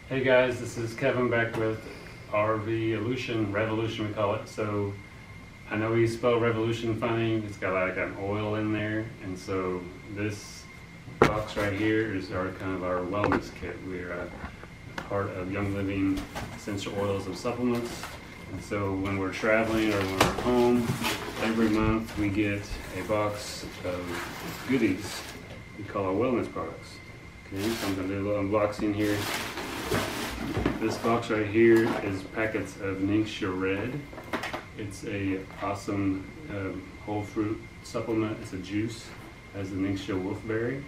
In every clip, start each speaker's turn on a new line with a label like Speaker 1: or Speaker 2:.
Speaker 1: Hey guys, this is Kevin back with RV-oilution, Revolution we call it. So I know we spell revolution funny, it's got like an oil in there, and so this box right here is our kind of our wellness kit. We're a part of YoungLiving essential oils and supplements, and so when we're traveling or when we're home, every month we get a box of goodies we call our wellness products. Okay, so I'm going to do a little unboxing here. This box right here is packets of Ningxia Red. It's a awesome whole fruit supplement. It's a juice. It has the Ningxia wolfberry.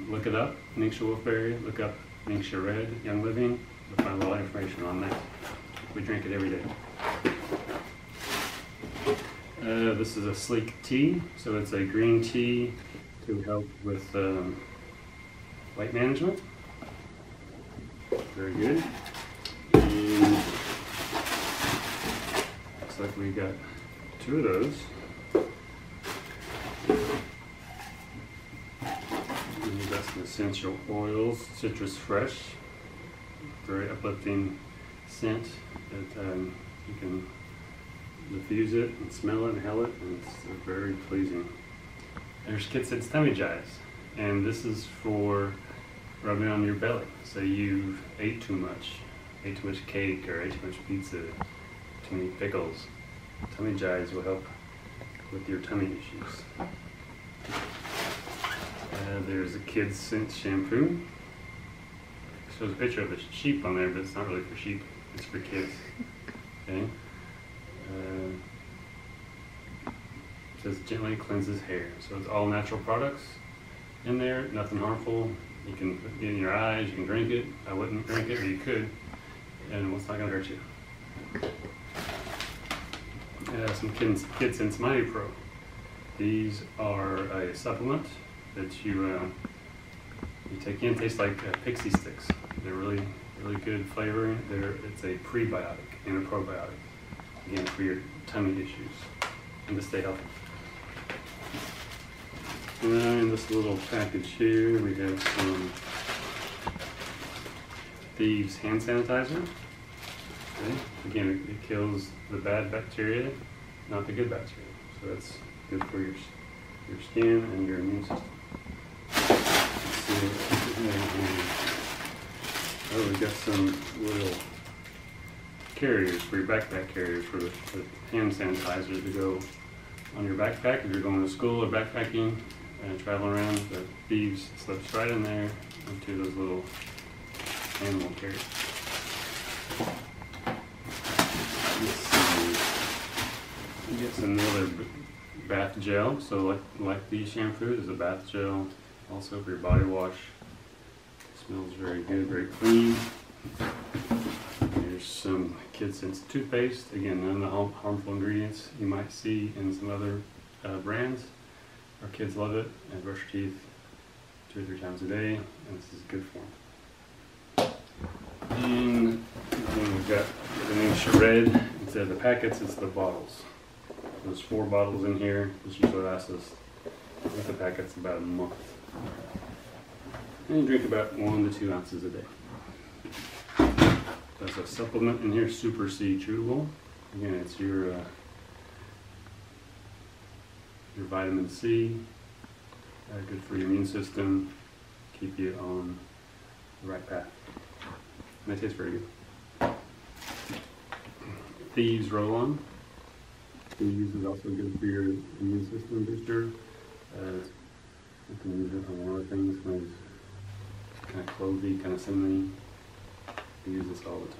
Speaker 1: Look it up, Ningxia wolfberry. Look up Ningxia Red, YoungLiving. You'll find a lot of information on that. We drink it every day. This is a sleek tea. So it's a green tea to help with weight management. Very good. And looks like we got 2 of those. And we've got some essential oils, citrus fresh, very uplifting scent that you can diffuse it and smell it and inhale it, and it's very pleasing. There's Kid Sense tummy jives, and this is for rubbing on your belly. So you ate too much cake or ate too much pizza, too many pickles. Tummy jives will help with your tummy issues. There's a Kid Sense shampoo. It shows a picture of a sheep on there, but it's not really for sheep. It's for kids. Okay. It says gently cleanses hair. So it's all natural products in there, nothing harmful. You can put it in your eyes, you can drink it. I wouldn't drink it, but you could, and it's not going to hurt you. Some Kid Sense Mighty Pro. These are a supplement that you take in. Taste like pixie sticks. They're really good flavoring. It's a prebiotic and a probiotic, again for your tummy issues and to stay healthy. And in this little package here, we have some Thieves hand sanitizer. Okay. Again, it kills the bad bacteria, not the good bacteria. So that's good for your skin and your immune system. Oh, we got some little carriers for your backpack carriers for the hand sanitizer to go on your backpack if you're going to school or backpacking and traveling around. The Thieves slips right in there into those little animal carriers. You get some other bath gel. So like these shampoos, is a bath gel also for your body wash. It smells very good, very clean. There's some Kid Sense toothpaste. Again, none of the harmful ingredients you might see in some other brands. Our kids love it and brush your teeth 2 or 3 times a day, and this is good for them. And then we've got the Ningxia Red. Instead of the packets, it's the bottles. There's 4 bottles in here. This usually lasts us, with the packets, about a month. And you drink about 1 to 2 ounces a day. There's a supplement in here, Super C Chewable. Again, it's your vitamin C, good for your immune system, keep you on the right path. And they taste very good. Thieves Roll-On. Thieves is also good for your immune system booster. You can use it on a lot of things. It's kind of clovey, kind of cinnamony. We use this all the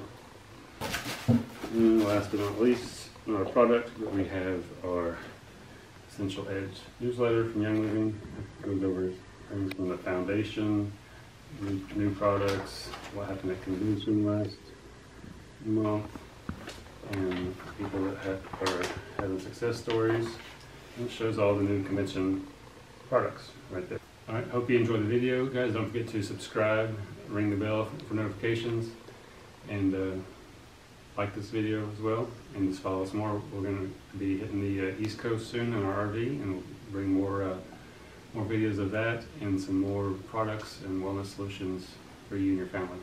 Speaker 1: time. And last but not least, our product that we have our Essential Edge newsletter from YoungLiving. It goes over things from the foundation, new products, what happened at convention last month, and people that are having success stories. And it shows all the new convention products right there. Alright, hope you enjoyed the video, guys. Don't forget to subscribe, ring the bell for notifications, and like this video as well, and just follow us more. We're going to be hitting the East Coast soon in our RV, and we'll bring more videos of that and some more products and wellness solutions for you and your family.